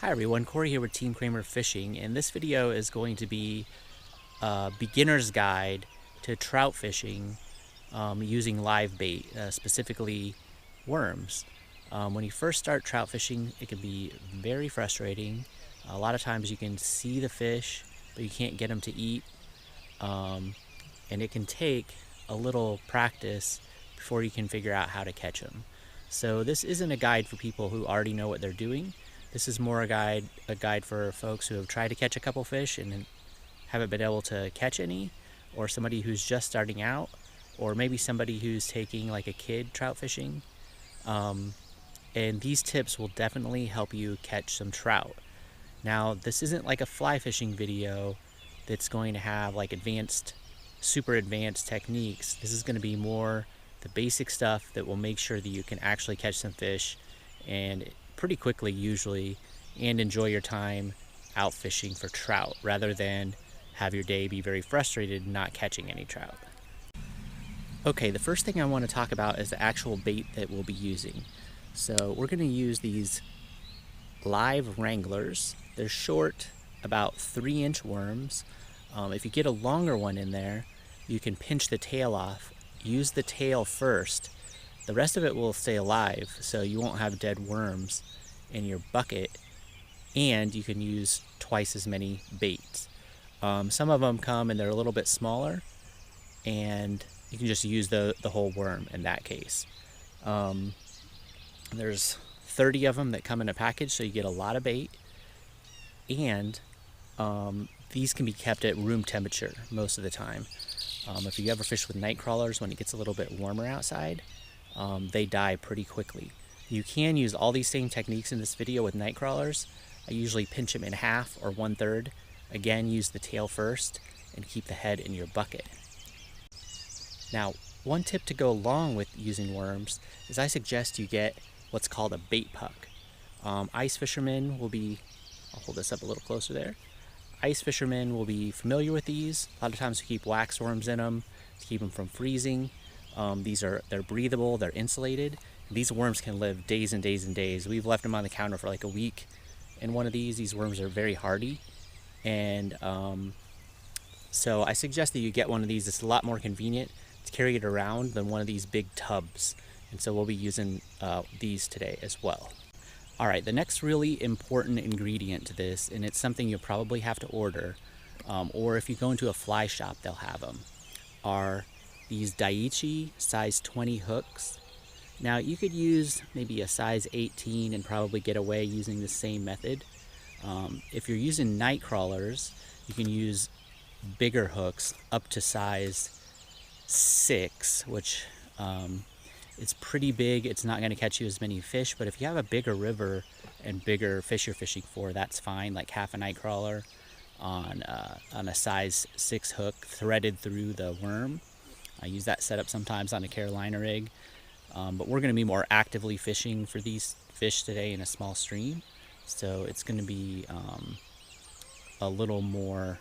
Hi everyone, Corey here with Team Cramer Fishing, and this video is going to be a beginner's guide to trout fishing using live bait, specifically worms. When you first start trout fishing, it can be very frustrating. A lot of times you can see the fish, but you can't get them to eat, and it can take a little practice before you can figure out how to catch them. So this isn't a guide for people who already know what they're doing. This is more a guide for folks who have tried to catch a couple fish and haven't been able to catch any, or somebody who's just starting out, or maybe somebody who's taking like a kid trout fishing. And these tips will definitely help you catch some trout. Now, this isn't like a fly fishing video that's going to have like super advanced techniques. This is going to be more the basic stuff that will make sure that you can actually catch some fish, and pretty quickly usually, and enjoy your time out fishing for trout rather than have your day be very frustrated not catching any trout. Okay, the first thing I want to talk about is the actual bait that we'll be using. So we're going to use these live wranglers. They're short, about 3-inch worms. If you get a longer one in there, you can pinch the tail off. Use the tail first. The rest of it will stay alive, so you won't have dead worms in your bucket, and you can use twice as many baits. Some of them come and they're a little bit smaller, and you can just use the whole worm in that case. There's 30 of them that come in a package, so you get a lot of bait, and these can be kept at room temperature most of the time. If you ever fish with night crawlers when it gets a little bit warmer outside, they die pretty quickly. You can use all these same techniques in this video with night crawlers. I usually pinch them in half or 1/3. Again, use the tail first and keep the head in your bucket. Now, one tip to go along with using worms is I suggest you get what's called a bait puck. Ice fishermen will be, I'll hold this up a little closer there. Ice fishermen will be familiar with these. A lot of times we keep wax worms in them to keep them from freezing. They're breathable, they're insulated. These worms can live days and days and days. We've left them on the counter for like a week in one of these. These worms are very hardy. And so I suggest that you get one of these. It's a lot more convenient to carry it around than one of these big tubs. And so we'll be using these today as well. All right, the next really important ingredient to this, and it's something you'll probably have to order, or if you go into a fly shop, they'll have them, are these Daiichi size 20 hooks. Now, you could use maybe a size 18 and probably get away using the same method. If you're using night crawlers, you can use bigger hooks up to size 6, which it's pretty big. It's not going to catch you as many fish, but if you have a bigger river and bigger fish you're fishing for, that's fine. Like half a night crawler on a size 6 hook threaded through the worm. I use that setup sometimes on a Carolina rig, but we're going to be more actively fishing for these fish today in a small stream, so it's going to be a little more.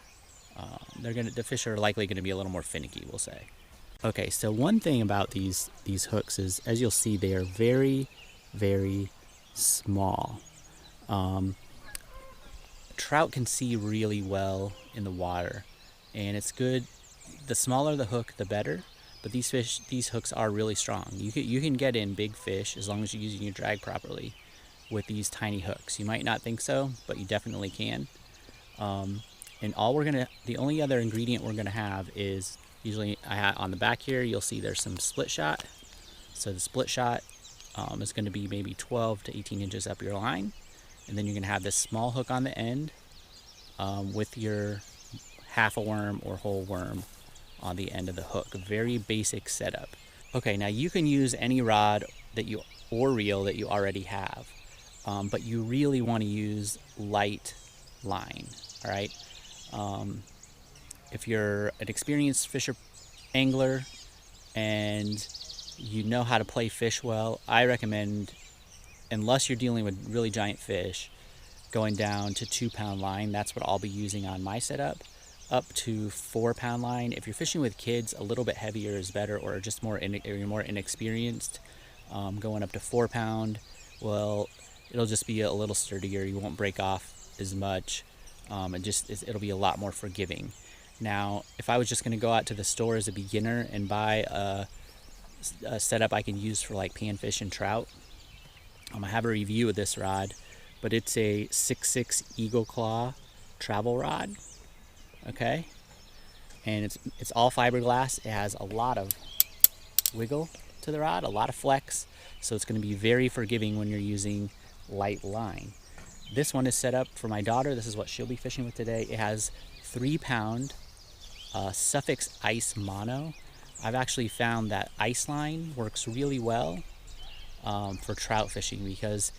The fish are likely going to be a little more finicky, we'll say. Okay, so one thing about these hooks is, as you'll see, they are very, very small. Trout can see really well in the water, and it's good. The smaller the hook, the better. But these hooks are really strong. You can get in big fish as long as you're using your drag properly with these tiny hooks. You might not think so, but you definitely can. And the only other ingredient we're gonna have is, usually on the back here, you'll see there's some split shot. So the split shot is going to be maybe 12 to 18 inches up your line. And then you're going to have this small hook on the end with your half a worm or whole worm on the end of the hook. A very basic setup. Okay, now you can use any rod or reel that you already have, but you really want to use light line, all right? If you're an experienced angler and you know how to play fish well, I recommend, unless you're dealing with really giant fish, going down to 2-pound line. That's what I'll be using on my setup, up to 4-pound line. If you're fishing with kids, a little bit heavier is better, or just you're more inexperienced, going up to 4-pound will it'll just be a little sturdier. You won't break off as much. It'll be a lot more forgiving. Now, if I was just going to go out to the store as a beginner and buy a setup I can use for like panfish and trout, I have a review of this rod, but it's a 6.6 Eagle Claw travel rod. Okay, and it's all fiberglass. It has a lot of wiggle to the rod, a lot of flex, so it's going to be very forgiving when you're using light line. This one is set up for my daughter. This is what she'll be fishing with today. It has 3-pound Suffix Ice Mono. I've actually found that ice line works really well for trout fishing because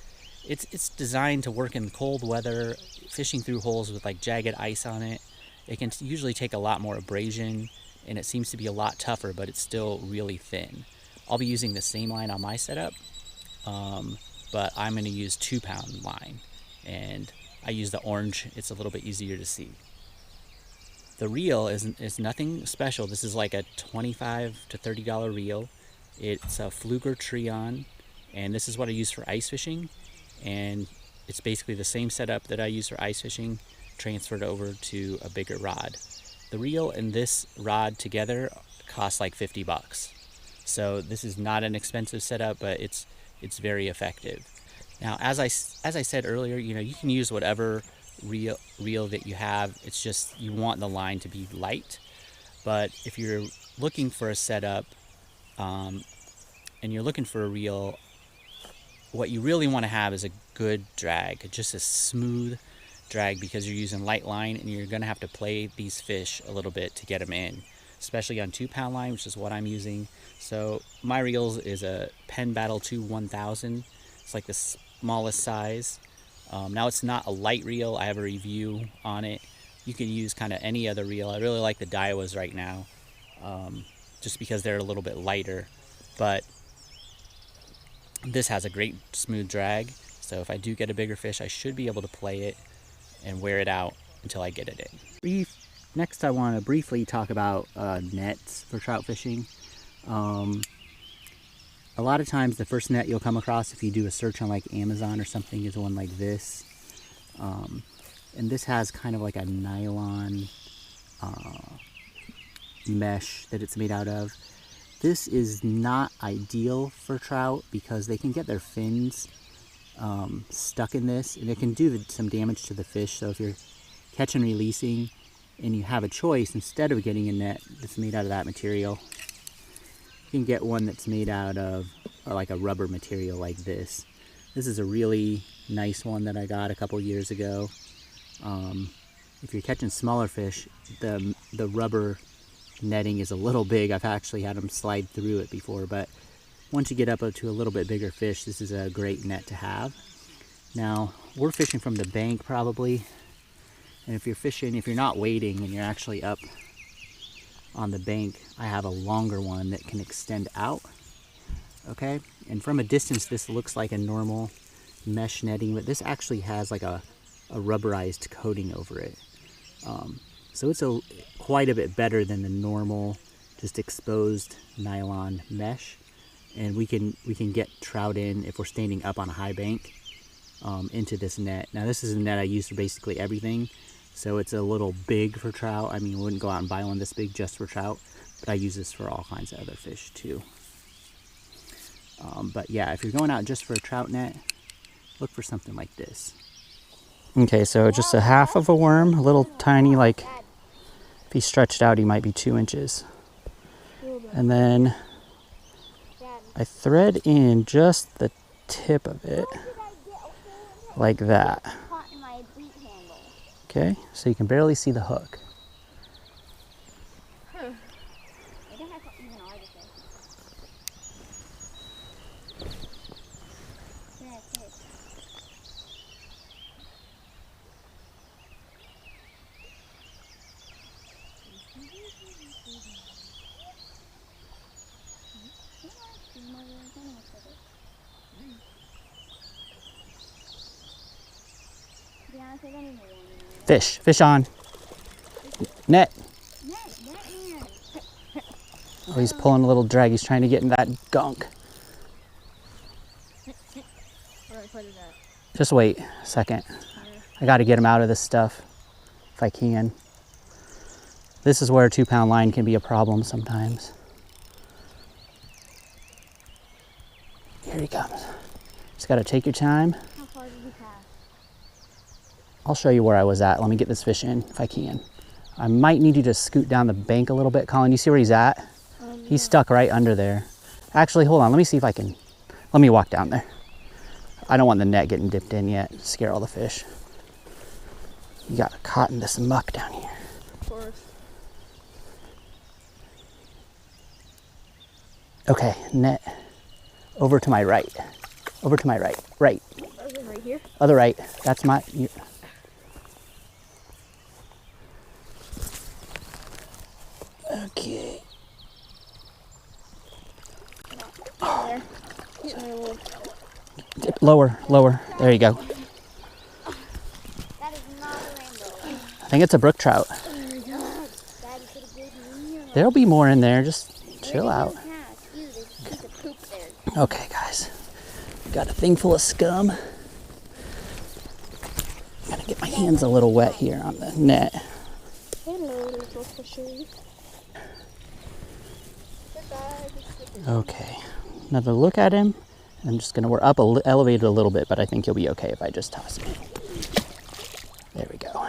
it's designed to work in cold weather, fishing through holes with like jagged ice on it. It can usually take a lot more abrasion, and it seems to be a lot tougher, but it's still really thin. I'll be using the same line on my setup, but I'm going to use 2-pound line, and I use the orange. It's a little bit easier to see. The reel is nothing special. This is like a $25 to $30 reel. It's a Fluger Treon, and this is what I use for ice fishing, and it's basically the same setup that I use for ice fishing transferred over to a bigger rod. The reel and this rod together cost like $50. So this is not an expensive setup, but it's very effective. Now, as I said earlier, you can use whatever reel that you have. It's just you want the line to be light. But if you're looking for a setup and you're looking for a reel, what you really want to have is a good drag, just a smooth drag, because you're using light line and you're going to have to play these fish a little bit to get them in, especially on 2-pound line, which is what I'm using. So my reels is a Penn Battle 2 1000. It's like the smallest size. Now it's not a light reel. I have a review on it. You can use kind of any other reel. I really like the Daiwas right now, just because they're a little bit lighter, but this has a great smooth drag. So if I do get a bigger fish, I should be able to play it and wear it out until I get it in. Next, I want to briefly talk about nets for trout fishing. A lot of times the first net you'll come across if you do a search on like Amazon or something is one like this. And this has kind of like a nylon mesh that it's made out of. This is not ideal for trout because they can get their fins stuck in this, and it can do some damage to the fish. So if you're catch and releasing and you have a choice, instead of getting a net that's made out of that material, you can get one that's made out of like a rubber material like this. This is a really nice one that I got a couple years ago. If you're catching smaller fish, the rubber netting is a little big. I've actually had them slide through it before, but once you get up to a little bit bigger fish, this is a great net to have. Now, we're fishing from the bank probably, and if you're not wading and you're actually up on the bank, I have a longer one that can extend out. Okay, and from a distance this looks like a normal mesh netting, but this actually has like a rubberized coating over it. So it's quite a bit better than the normal just exposed nylon mesh, and we can get trout in if we're standing up on a high bank into this net. Now this is a net I use for basically everything, so it's a little big for trout. I mean, I wouldn't go out and buy one this big just for trout, but I use this for all kinds of other fish too. But yeah, if you're going out just for a trout net, look for something like this. Okay, so just a half of a worm, a little tiny, like if he stretched out he might be 2 inches. And then I thread in just the tip of it, like that. Okay, so you can barely see the hook. Fish on. Net. Oh, he's pulling a little drag. He's trying to get in that gunk. Where do I put it at? Just wait a second. I got to get him out of this stuff if I can. This is where a 2-pound line can be a problem sometimes. Here he comes. Just got to take your time. How far did he pass? I'll show you where I was at. Let me get this fish in if I can. I might need you to scoot down the bank a little bit. Colin, you see where he's at? He's stuck right under there. Actually, hold on. Let me see if I can. Let me walk down there. I don't want the net getting dipped in yet. Scare all the fish. You got caught in this muck down here. Of course. Okay, net over to my right. Over to my right. Right. Right here? Other right. That's my. Okay. Dip lower, lower. There you go. That is not a rainbow. I think it's a brook trout. That is a good meal. There'll be more in there. Just chill out. Ew, there's a piece of poop there. Okay, guys. Got a thing full of scum. Gotta get my hands a little wet here on the net. Hello, little fishy. Okay. Another look at him. I'm just gonna, we're up elevated a little bit, but I think he'll be okay if I just toss him. There we go.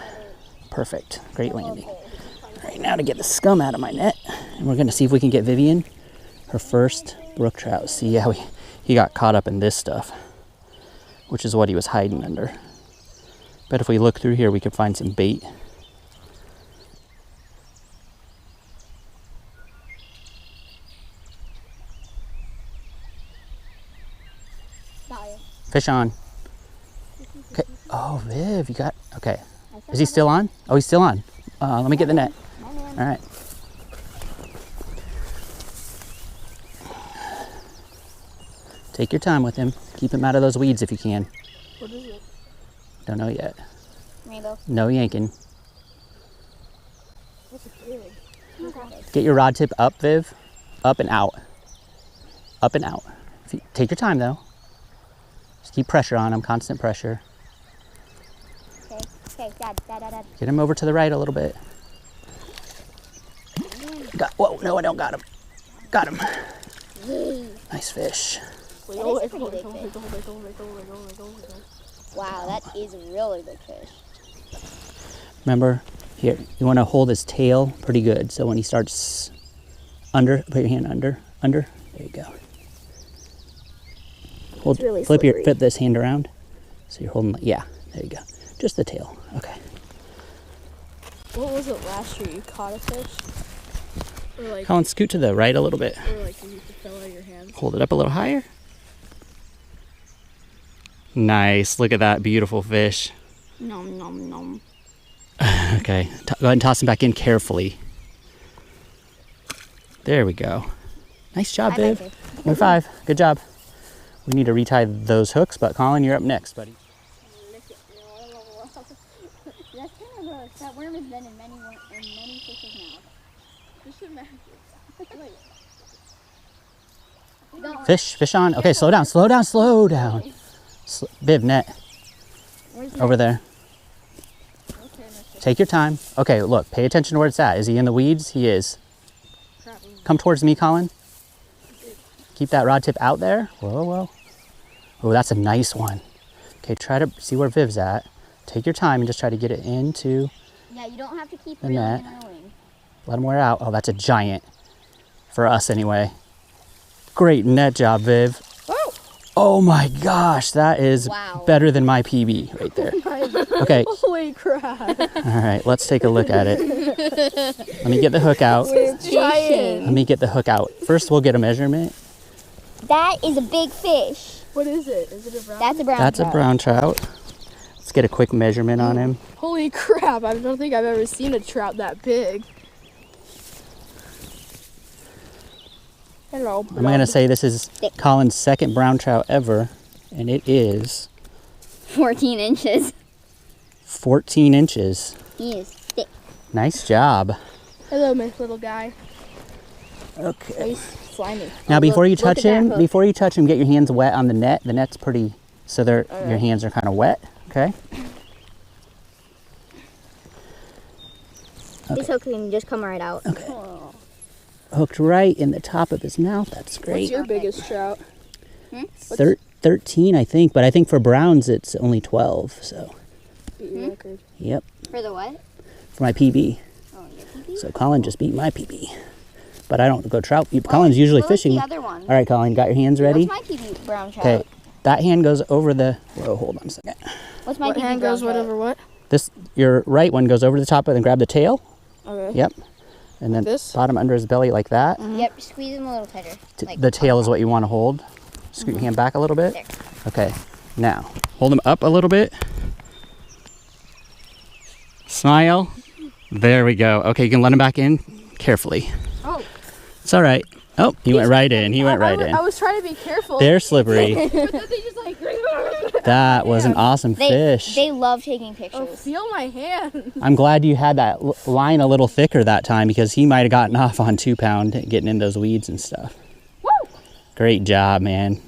Perfect. Great landing. All right, now to get the scum out of my net. And we're gonna see if we can get Vivian her first brook trout. See how he got caught up in this stuff, which is what he was hiding under. Bet if we look through here, we could find some bait. Fish on. Okay. Oh, Viv, you got, okay. Is he still on? Oh, he's still on. Let me get the net. All right. Take your time with him. Keep him out of those weeds if you can. What is it? Don't know yet. Rainbow. No yanking. What's it doing? Get your rod tip up, Viv. Up and out. Up and out. Take your time though. Just keep pressure on him, constant pressure. Okay, Dad. Get him over to the right a little bit. Whoa, no, I don't got him. Got him. Nice fish. Wow, that is a really big fish. Remember, here, you want to hold his tail pretty good. So when he starts under, put your hand under. There you go. Hold, really flip slippery. this hand around. So you're holding, yeah, there you go. Just the tail, okay. What was it last year? You caught a fish? Or like, Colin, scoot to the right a little bit. or like you fell out of your hands? Hold it up a little higher. Nice, look at that beautiful fish. Nom nom nom. Okay, go ahead and toss him back in carefully. There we go. Nice job, Viv. Number 5, good job. We need to retie those hooks, but Colin, you're up next, buddy. That's kind of gross. That worm has been in many fish's mouths. Just imagine. Wait. Fish on. Okay, slow down. Viv, net. Over there. Take your time. Okay, look, pay attention to where it's at. Is he in the weeds? He is. Come towards me, Colin. Keep that rod tip out there. Whoa. Oh, that's a nice one. Okay, try to see where Viv's at. Take your time and just try to get it into Yeah, you don't have to keep the reeling net. and reeling. Let him wear out. Oh, that's a giant. For us, anyway. Great net job, Viv. Oh! Oh my gosh, that is Wow. better than my PB right there. Okay, Holy crap. all right, let's take a look at it. Let me get the hook out. It's giant. Let me get the hook out. First, we'll get a measurement. That is a big fish. What is it? Is it a brown? That's a brown That's a trout. brown trout. Let's get a quick measurement on him. Holy crap, I don't think I've ever seen a trout that big. Hello. I'm going to say this is Colin's second brown trout ever, and it is 14 inches. 14 inches. He is thick. Nice job. Hello, my little guy. Okay. He's slimy. Now, Oh, before you look touch at that him, hook. get your hands wet on the net. The net's pretty so your hands are kind of wet. Okay. He's hooked and just come right out. Okay. Hooked right in the top of his mouth. That's great. What's your biggest trout? 13, I think, but I think for browns it's only 12. So. Beat your record. Yep. For the what? For my PB. Oh, your PB? So Colin just beat my PB. But I don't go trout. Colin's usually fishing. The other one? All right, Colin, got your hands ready? What's my PB brown trout? Okay, that hand goes over the. Whoa, hold on a second. What's my What PB hand brown goes trout? whatever what? Your right one goes over the top of it and grab the tail. Okay. Yep. And then This? bottom under his belly like that. Yep, squeeze him a little tighter. Like, The tail is what you want to hold. Scoot your hand back a little bit. There. Okay. Now, hold him up a little bit. Smile. There we go. Okay, you can let him back in carefully. Oh. It's all right. Oh, he went right in. He went right in. I was trying to be careful. They're slippery. But then they just like. That was an awesome fish. They love taking Oh, pictures. feel my hand. I'm glad you had that line a little thicker that time because he might have gotten off on 2 pound getting in those weeds and stuff. Woo! Great job, man.